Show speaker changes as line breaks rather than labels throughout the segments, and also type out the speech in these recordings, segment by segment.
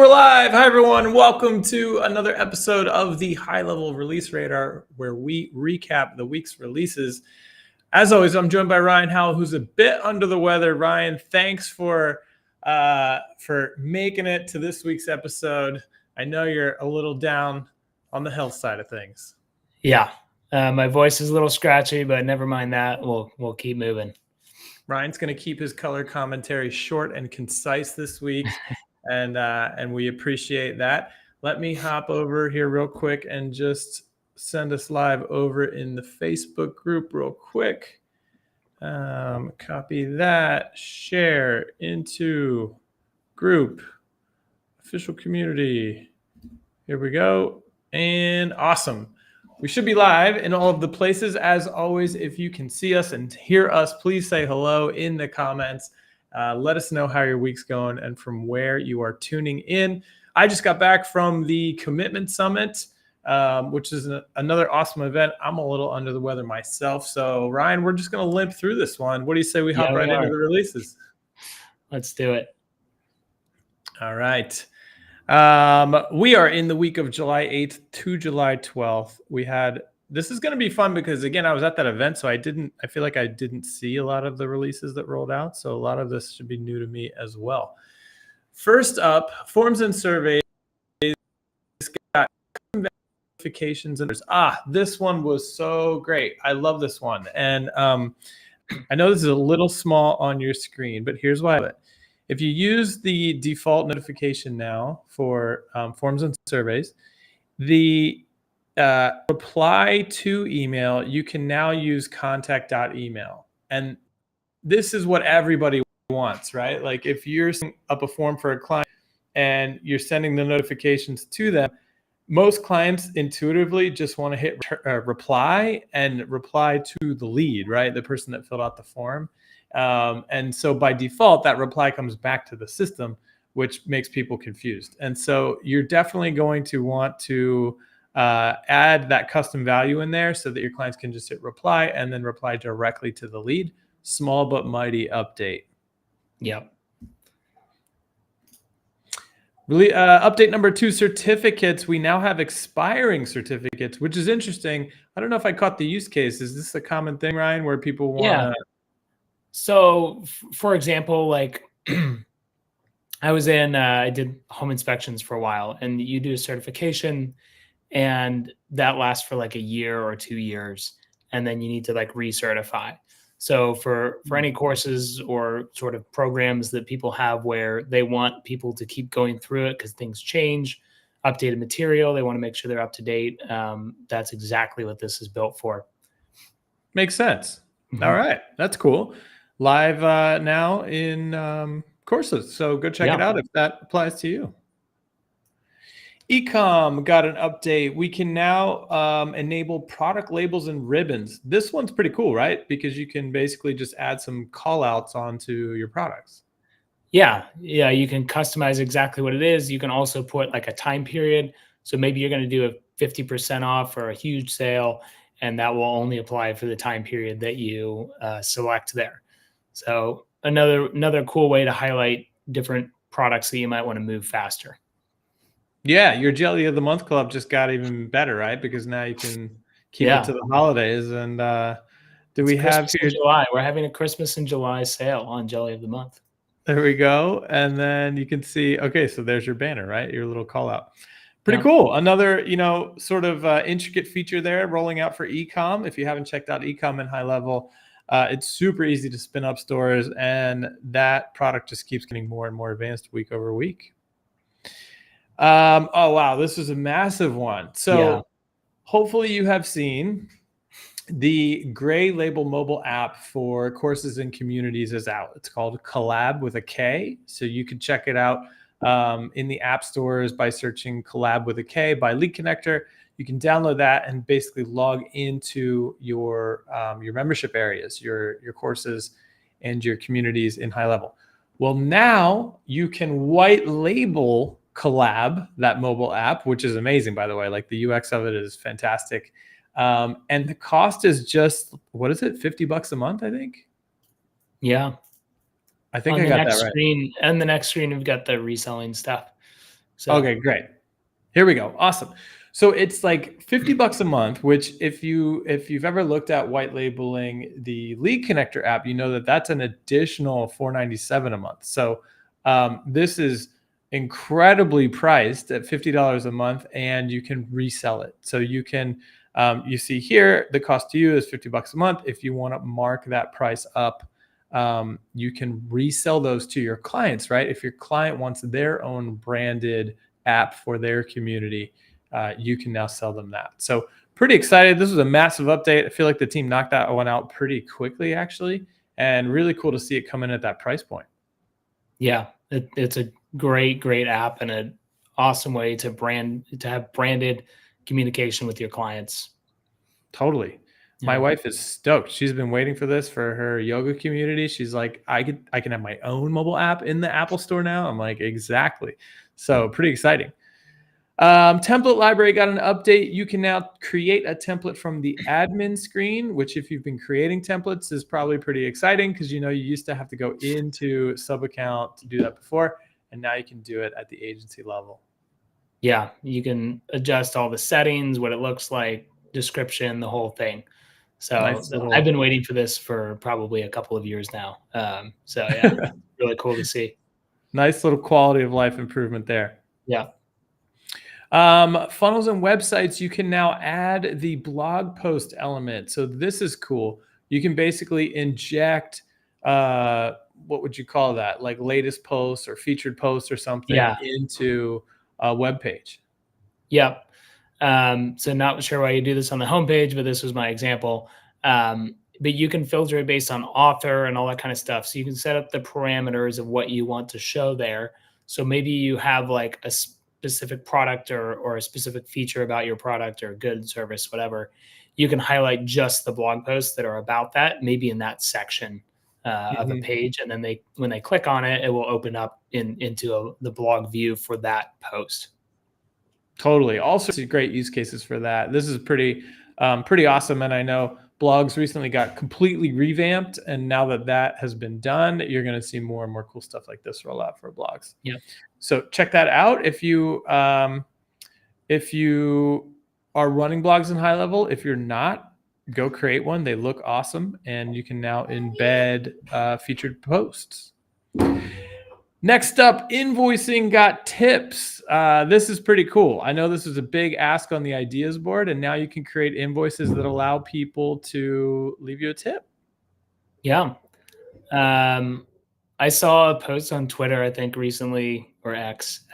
we're live. Hi, everyone. Welcome to another episode of the High Level Release Radar, where we recap the week's releases. As always, I'm joined by Ryan Howell, who's a bit under the weather. Ryan, thanks for making it to this week's episode. I know you're a little down on the health side of things.
Yeah, my voice is a little scratchy, but never mind that. We'll keep moving.
Ryan's going to keep his color commentary short and concise this week. And we appreciate that. Let me hop over here real quick and just send us live over in the Facebook group real quick. Copy that, share into group, official community. Here we go. And awesome. We should be live in all of the places. As always, if you can see us and hear us, please say hello in the comments. Let us know how your week's going and from where you are tuning in. I just got back from the Commitment Summit, which is another awesome event. I'm a little under the weather myself. So, Ryan, we're just going to limp through this one. What do you say we hop right into the releases? Let's
do it.
All right. We are in the week of July 8th to July 12th. This is going to be fun because, again, I was at that event, so I feel like I didn't see a lot of the releases that rolled out. So a lot of this should be new to me as well. First up, forms and surveys. Got verifications and this one was so great. I love this one. And I know this is a little small on your screen, but here's why. If you use the default notification now for forms and surveys, the reply to email, you can now use contact.email. And this is what everybody wants, right? Like if you're setting up a form for a client and you're sending the notifications to them, most clients intuitively just want to hit reply and reply to the lead, right? The person that filled out the form. And so by default, that reply comes back to the system, which makes people confused. And so you're definitely going to want to add that custom value in there so that your clients can just hit reply and then reply directly to the lead. Small but mighty update.
Yep.
Really, update number 2, certificates. We now have expiring certificates, which is interesting. I don't know if I caught the use case. Is this a common thing, Ryan, where people want to...
So, for example, like I did home inspections for a while, and you do a certification, and that lasts for like a year or 2 years, and then you need to like recertify. So for any courses or sort of programs that people have where they want people to keep going through it because things change, updated material, they want to make sure they're up to date. That's exactly what this is built for.
Makes sense. Mm-hmm. All right. That's cool. Live now in courses. So go check it out if that applies to you. Ecom got an update. We can now enable product labels and ribbons. This one's pretty cool, right? Because you can basically just add some call outs onto your products.
Yeah. You can customize exactly what it is. You can also put like a time period. So maybe you're going to do a 50% off or a huge sale, and that will only apply for the time period that you select there. So another cool way to highlight different products that you might want to move faster.
Yeah, your Jelly of the Month Club just got even better, right? Because now you can keep it to the holidays. And we have here
July? We're having a Christmas in July sale on Jelly of the Month.
There we go. And then you can see, okay, so there's your banner, right? Your little call out. Pretty cool. Another, sort of intricate feature there rolling out for ecom. If you haven't checked out ecom in HighLevel, it's super easy to spin up stores, and that product just keeps getting more and more advanced week over week. Oh, wow. This is a massive one. So hopefully you have seen the Gray Label mobile app for courses and communities is out. It's called Collab with a K. So you can check it out in the app stores by searching Collab with a K by Lead Connector. You can download that and basically log into your membership areas, your courses and your communities in HighLevel. Well, now you can white label Collab, that mobile app, which is amazing, by the way. Like the UX of it is fantastic. And the cost is just, what is it? $50 a month, I think.
Yeah.
I think I got that right.
And the next screen, we've got the reselling stuff. So
Okay, great. Here we go. Awesome. So it's like $50 a month, which if you've ever looked at white labeling the Lead Connector app, you know that that's an additional $497 a month. So this is incredibly priced at $50 a month, and you can resell it. So you can you see here the cost to you is $50 a month. If you want to mark that price up, you can resell those to your clients, right? If your client wants their own branded app for their community, you can now sell them that. So pretty excited. This was a massive update. I feel like the team knocked that one out pretty quickly, actually, and really cool to see it come in at that price point.
yeah, it's a great app and an awesome way to have branded communication with your clients.
Totally. My
Yeah.
wife is stoked. She's been waiting for this for her yoga community. She's like, I can have my own mobile app in the Apple Store now. I'm like, exactly. So pretty exciting. Template library got an update. You can now create a template from the admin screen, which if you've been creating templates is probably pretty exciting because you used to have to go into sub account to do that before, and now you can do it at the agency level.
Yeah, you can adjust all the settings, what it looks like, description, the whole thing. So
Nice
I've
little
been waiting for this for probably a couple of years now. So yeah, really cool to see.
nice little quality of life improvement there.
Yeah.
Funnels and websites, you can now add the blog post element. So this is cool. You can basically inject, what would you call that? Like latest posts or featured posts or something
Yeah.
into a web page.
Yep. So not sure why you do this on the homepage, but this was my example. But you can filter it based on author and all that kind of stuff. So you can set up the parameters of what you want to show there. So maybe you have like a specific product or a specific feature about your product or good service, whatever. You can highlight just the blog posts that are about that, maybe in that section of a page. And then when they click on it, it will open up into the blog view for that post.
Totally. All sorts of great use cases for that. This is pretty awesome. And I know blogs recently got completely revamped. And now that that has been done, you're going to see more and more cool stuff like this roll out for blogs.
Yeah.
So check that out. If you are running blogs in HighLevel, if you're not, go create one. They look awesome. And you can now embed featured posts. Next up, Invoicing got tips. This is pretty cool. I know this was a big ask on the ideas board, and now you can create invoices that allow people to leave you a tip.
Yeah. I saw a post on Twitter, I think recently, or X,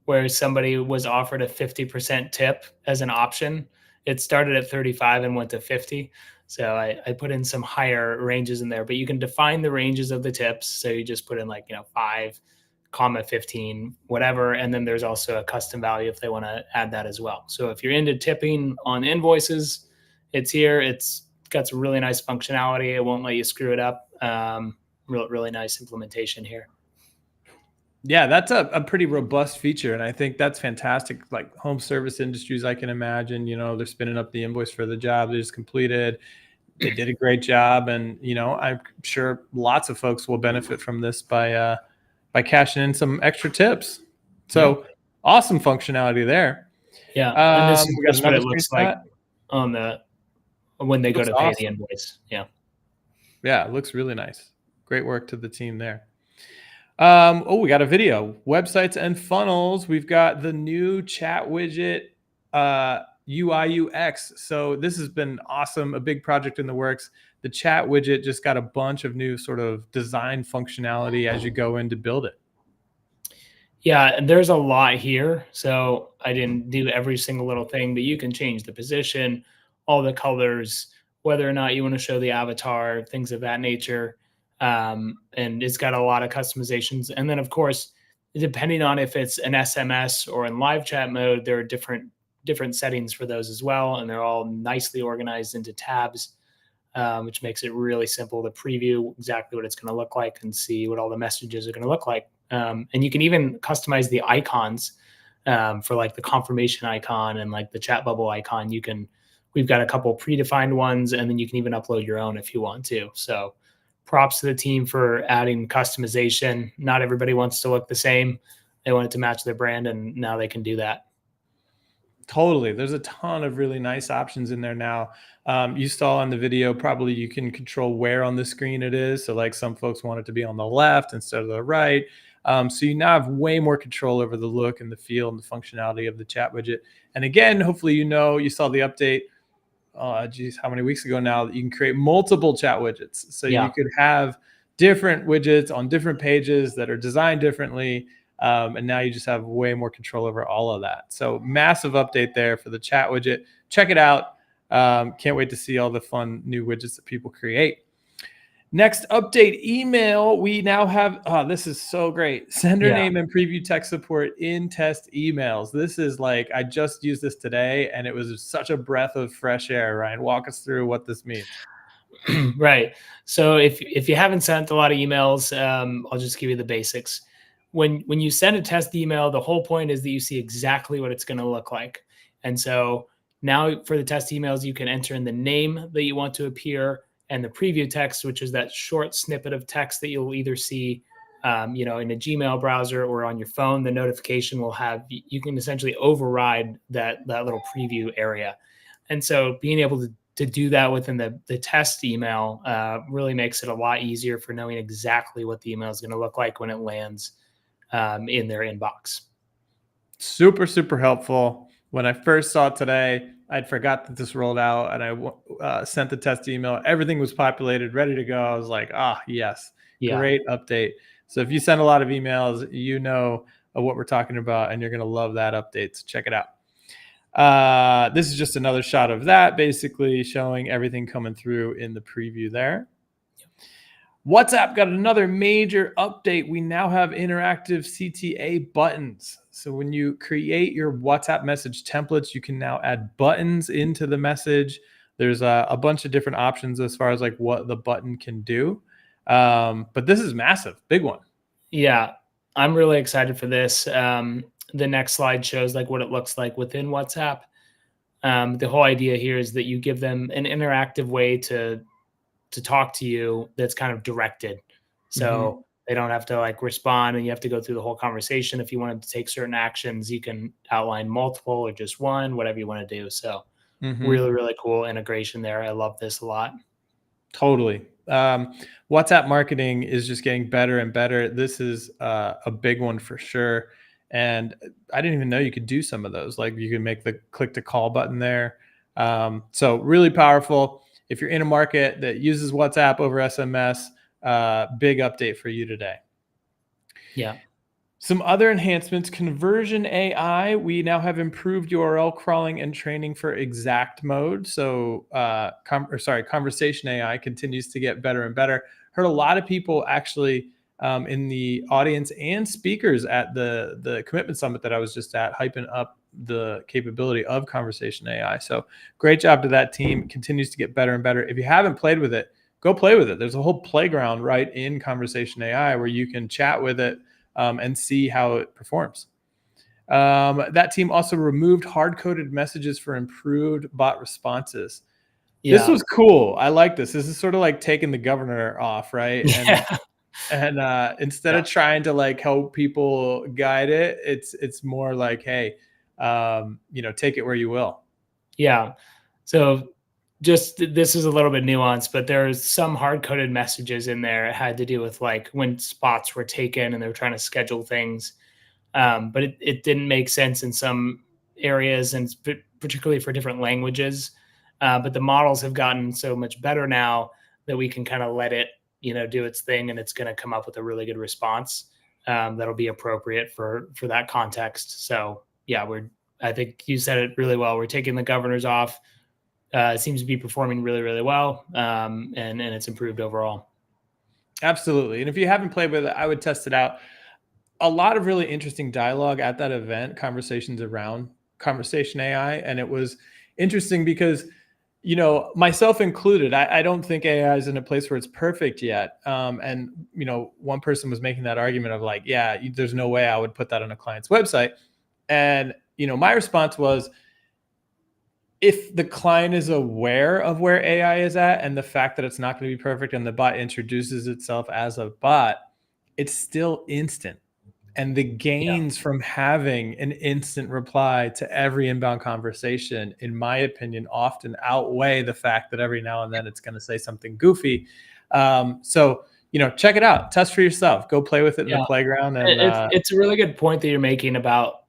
where somebody was offered a 50% tip as an option. It started at 35 and went to 50. So I put in some higher ranges in there, but you can define the ranges of the tips. So you just put in 5, 15, whatever. And then there's also a custom value if they want to add that as well. So if you're into tipping on invoices, it's here. It's got some really nice functionality. It won't let you screw it up. Really nice implementation here.
Yeah, that's a pretty robust feature, and I think that's fantastic. Like home service industries, I can imagine, they're spinning up the invoice for the job they just completed. They did a great job, and I'm sure lots of folks will benefit from this by cashing in some extra tips. So awesome functionality there.
Yeah, and this is
We got
just what
another
it looks like
screenshot.
when they go to pay
awesome.
the invoice. Yeah,
it looks really nice. Great work to the team there. We got a video. Websites and funnels. We've got the new chat widget UI UX. So this has been awesome. A big project in the works. The chat widget just got a bunch of new sort of design functionality as you go in to build it.
Yeah, and there's a lot here. So I didn't do every single little thing, but you can change the position, all the colors, whether or not you want to show the avatar, things of that nature. And it's got a lot of customizations. And then, of course, depending on if it's an SMS or in live chat mode, there are different settings for those as well, and they're all nicely organized into tabs, which makes it really simple to preview exactly what it's going to look like and see what all the messages are going to look like. And you can even customize the icons for like the confirmation icon and like the chat bubble icon. We've got a couple predefined ones, and then you can even upload your own if you want to. So props to the team for adding customization. Not everybody wants to look the same. They want it to match their brand, and now they can do that.
Totally. There's a ton of really nice options in there now. You saw in the video, probably you can control where on the screen it is. So like some folks want it to be on the left instead of the right. So you now have way more control over the look and the feel and the functionality of the chat widget. And again, hopefully, you saw the update. Geez, how many weeks ago now that you can create multiple chat widgets. So you could have different widgets on different pages that are designed differently. And now you just have way more control over all of that. So massive update there for the chat widget. Check it out. Can't wait to see all the fun new widgets that people create. Next update, email. We now have, this is so great. Sender name and preview text support in test emails. This is like, I just used this today and it was such a breath of fresh air. Ryan, walk us through what this means.
Right. So if you haven't sent a lot of emails, I'll just give you the basics. When you send a test email, the whole point is that you see exactly what it's going to look like. And so now for the test emails, you can enter in the name that you want to appear and the preview text, which is that short snippet of text that you'll either see, in a Gmail browser or on your phone. The notification will have, you can essentially override that little preview area. And so being able to do that within the test email really makes it a lot easier for knowing exactly what the email is going to look like when it lands in their inbox.
Super, super helpful. When I first saw it today, I'd forgot that this rolled out, and I sent the test email. Everything was populated, ready to go. I was like, yes, great update. So if you send a lot of emails, you know what we're talking about, and you're going to love that update. So check it out. This is just another shot of that, basically showing everything coming through in the preview there. WhatsApp got another major update. We now have interactive CTA buttons. So when you create your WhatsApp message templates, you can now add buttons into the message. There's a bunch of different options as far as like what the button can do. But this is massive, big one.
Yeah, I'm really excited for this. The next slide shows like what it looks like within WhatsApp. The whole idea here is that you give them an interactive way to talk to you that's kind of directed. So they don't have to like respond and you have to go through the whole conversation. If you wanted to take certain actions, you can outline multiple or just one, whatever you want to do. So really, really cool integration there. I love this a lot.
Totally. WhatsApp marketing is just getting better and better. This is a big one for sure. And I didn't even know you could do some of those. Like you can make the click to call button there. So really powerful. If you're in a market that uses WhatsApp over SMS, big update for you today.
Yeah.
Some other enhancements, conversion AI. We now have improved URL crawling and training for exact mode. So, conversation AI continues to get better and better. Heard a lot of people actually in the audience and speakers at the commitment summit that I was just at, hyping up the capability of conversation AI. So great job to that team. Continues to get better and better. If you haven't played with it, go play with it. There's a whole playground right in conversation AI where you can chat with it and see how it performs. That team also removed hard-coded messages for improved bot responses. This was cool. I like this. This is sort of like taking the governor off, right? And instead of trying to like help people guide it, it's more like, hey, take it where you will.
Yeah. So just this is a little bit nuanced, but there's some hard coded messages in there. It had to do with like when spots were taken and they were trying to schedule things. But it didn't make sense in some areas and particularly for different languages. But the models have gotten so much better now that we can kind of let it, do its thing, and it's going to come up with a really good response that'll be appropriate for that context. So yeah, I think you said it really well. We're taking the governors off. It seems to be performing really, really well, and it's improved overall.
Absolutely. And if you haven't played with it, I would test it out. A lot of really interesting dialogue at that event, conversations around conversation AI. And it was interesting because, myself included, I don't think AI is in a place where it's perfect yet. And one person was making that argument of like, yeah, there's no way I would put that on a client's website. And, my response was, if the client is aware of where AI is at and the fact that it's not going to be perfect and the bot introduces itself as a bot, it's still instant. And the gains from having an instant reply to every inbound conversation, in my opinion, often outweigh the fact that every now and then it's going to say something goofy. So, check it out, test for yourself, go play with it in the playground. And
it's a really good point that you're making about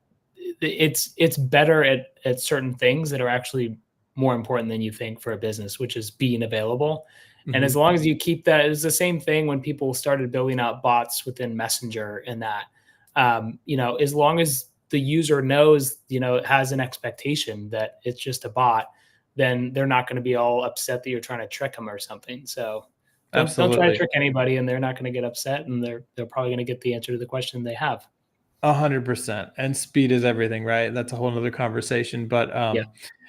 it's better at certain things that are actually more important than you think for a business, which is being available. And as long as you keep that, it's the same thing when people started building out bots within Messenger and that, as long as the user knows, has an expectation that it's just a bot, then they're not going to be all upset that you're trying to trick them or something. So don't try to trick anybody, and they're not going to get upset, and they're probably going to get the answer to the question they have.
100%. And speed is everything, right? That's a whole nother conversation. But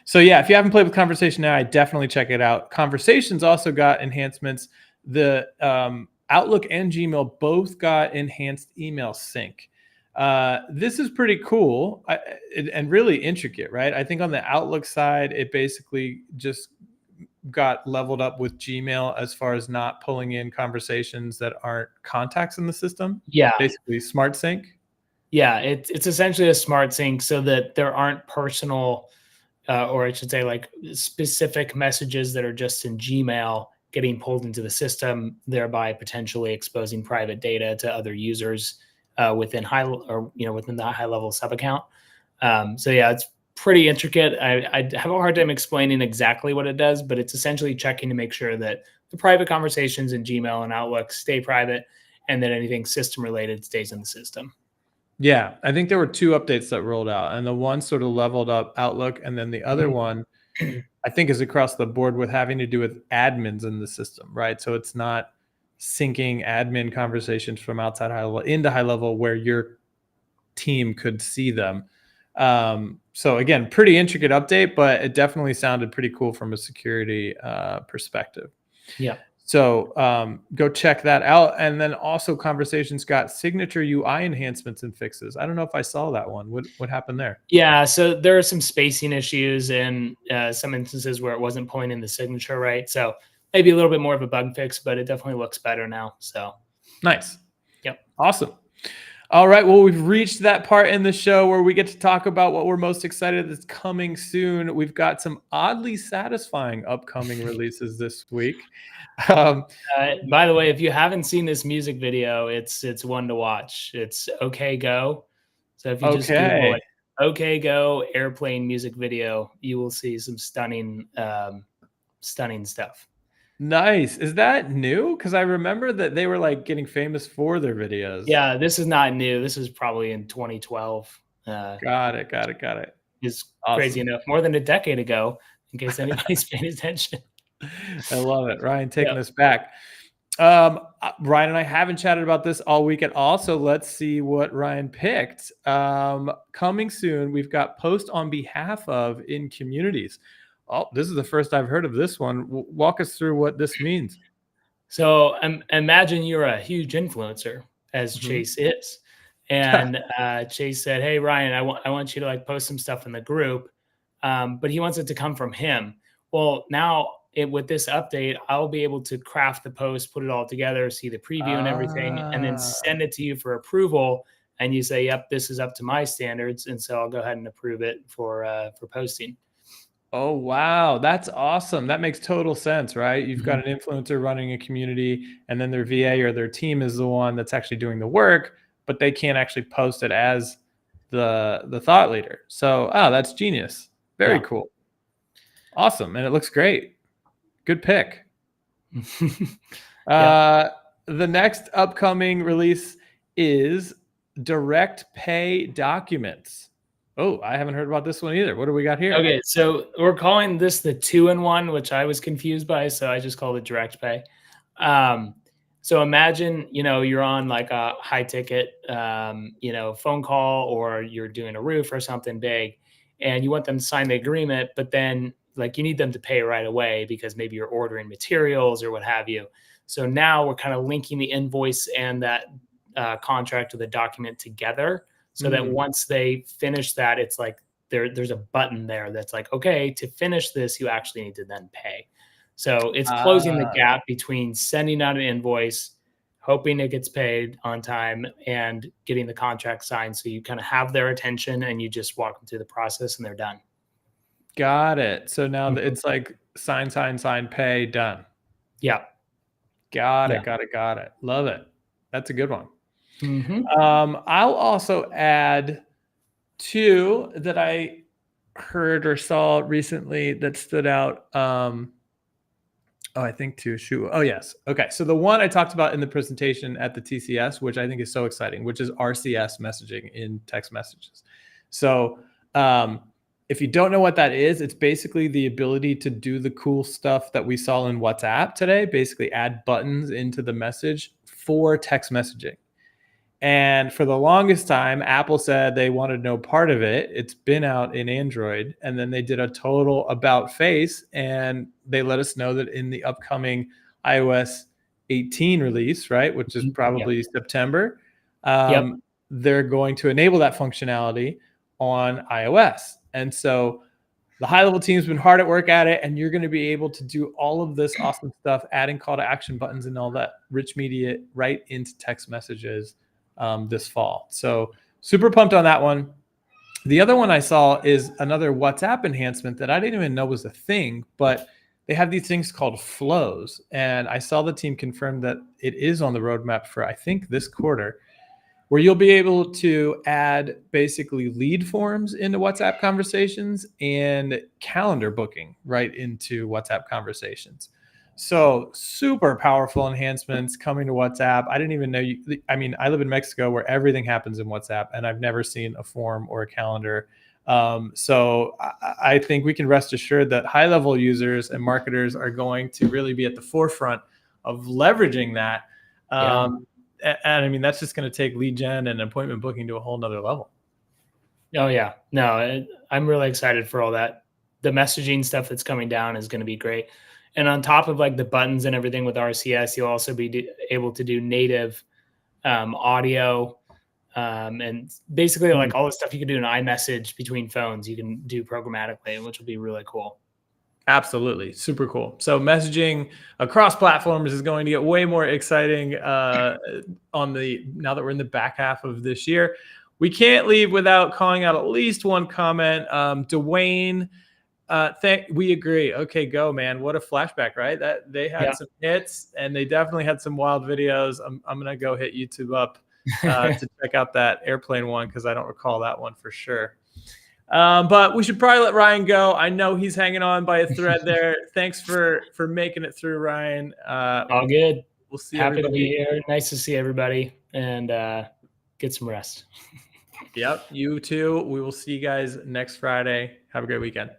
so yeah, if you haven't played with Conversation now, I definitely check it out. Conversations also got enhancements. The Outlook and Gmail both got enhanced email sync. This is pretty cool and really intricate, right? I think on the Outlook side, it basically just got leveled up with Gmail as far as not pulling in conversations that aren't contacts in the system.
Yeah.
Basically smart sync.
Yeah, it's essentially a smart sync so that there aren't personal, or I should say like specific messages that are just in Gmail getting pulled into the system, thereby potentially exposing private data to other users within the HighLevel sub account. So yeah, it's pretty intricate. I have a hard time explaining exactly what it does, but it's essentially checking to make sure that the private conversations in Gmail and Outlook stay private, and that anything system related stays in the system.
Yeah, I think there were 2 updates that rolled out, and the one sort of leveled up Outlook, and then the other one I think is across the board with having to do with admins in the system, right? So it's not syncing admin conversations from outside HighLevel into HighLevel where your team could see them. So again, pretty intricate update, but it definitely sounded pretty cool from a security perspective.
Yeah.
So go check that out. And then also Conversations got signature UI enhancements and fixes. I don't know if I saw that one. What happened there?
Yeah, so there are some spacing issues and some instances where it wasn't pulling in the signature right. So maybe a little bit more of a bug fix, but it definitely looks better now. So
nice.
Yep.
Awesome. All right. Well, we've reached that part in the show where we get to talk about what we're most excited that's coming soon. We've got some oddly satisfying upcoming releases this week.
By the way, if you haven't seen this music video, it's one to watch. It's OK Go. So if you just Google it, OK Go airplane music video, you will see some stunning stuff.
Nice. Is that new? Because I remember that they were like getting famous for their videos.
Yeah, this is not new. This is probably in 2012.
Got it.
Is awesome. Crazy enough. More than a decade ago, in case anybody's paying attention.
I love it. Ryan taking us back. Ryan and I haven't chatted about this all week at all, so let's see what Ryan picked. Coming soon, we've got post on behalf of in communities. Oh, this is the first I've heard of this one. Walk us through what this means.
So imagine you're a huge influencer, as Chase is. And Chase said, hey, Ryan, I want you to like post some stuff in the group, but he wants it to come from him. Well, now with this update, I'll be able to craft the post, put it all together, see the preview and everything, and then send it to you for approval. And you say, yep, this is up to my standards. And so I'll go ahead and approve it for posting.
Oh, wow. That's awesome. That makes total sense, right? You've got an influencer running a community, and then their VA or their team is the one that's actually doing the work, but they can't actually post it as the thought leader. So, that's genius. Very cool. Awesome. And it looks great. Good pick. The next upcoming release is direct pay documents. Oh, I haven't heard about this one either. What do we got here?
Okay, so we're calling this the 2-in-1, which I was confused by, so I just called it direct pay. So imagine, you're on like a high ticket, phone call, or you're doing a roof or something big, and you want them to sign the agreement, but then like you need them to pay right away because maybe you're ordering materials or what have you. So now we're kind of linking the invoice and that contract or the document together, so that once they finish that, it's like there's a button there that's like, okay, to finish this, you actually need to then pay. So it's closing the gap between sending out an invoice, hoping it gets paid on time, and getting the contract signed. So you kind of have their attention and you just walk them through the process and they're done.
Got it. So now
Mhm.
it's like sign, pay, done.
Yeah.
Got
Yeah.
it. Got it. Love it. That's a good one.
Hmm.
I'll also add two that I heard or saw recently that stood out. Oh, I think two. Shoot. Oh, yes. Okay. So the one I talked about in the presentation at the TCS, which I think is so exciting, which is RCS messaging in text messages. So um, if you don't know what that is, it's basically the ability to do the cool stuff that we saw in WhatsApp today, basically add buttons into the message for text messaging. And for the longest time, Apple said they wanted no part of it. It's been out in Android. And then they did a total about face and they let us know that in the upcoming iOS 18 release, right, which is
Yep.
probably September,
Yep.
they're going to enable that functionality on iOS. And so the HighLevel team's been hard at work at it, and you're going to be able to do all of this awesome stuff, adding call to action buttons and all that rich media right into text messages this fall. So super pumped on that one. The other one I saw is another WhatsApp enhancement that I didn't even know was a thing, but they have these things called flows. And I saw the team confirm that it is on the roadmap for, I think, this quarter, where you'll be able to add basically lead forms into WhatsApp conversations and calendar booking right into WhatsApp conversations. So super powerful enhancements coming to WhatsApp. I didn't even know I mean, I live in Mexico where everything happens in WhatsApp, and I've never seen a form or a calendar. So I think we can rest assured that HighLevel users and marketers are going to really be at the forefront of leveraging that.
Yeah.
And I mean, that's just going to take lead gen and appointment booking to a whole nother level.
Oh yeah. No, I'm really excited for all that. The messaging stuff that's coming down is going to be great. And on top of like the buttons and everything with RCS, you'll also be able to do native audio, and basically like all the stuff you can do in iMessage between phones, you can do programmatically, which will be really cool.
Absolutely. Super cool. So messaging across platforms is going to get way more exciting now that we're in the back half of this year. We can't leave without calling out at least one comment. Dwayne, we agree. Okay, go, man. What a flashback, right? That they had
Yeah.
some hits and they definitely had some wild videos. I'm gonna go hit YouTube up to check out that airplane one because I don't recall that one for sure. But we should probably let Ryan go. I know he's hanging on by a thread there. Thanks for making it through, Ryan.
All good.
We'll see
Happy to be
everybody.
here. Nice to see everybody, and get some rest.
Yep, you too. We will see you guys next Friday. Have a great weekend.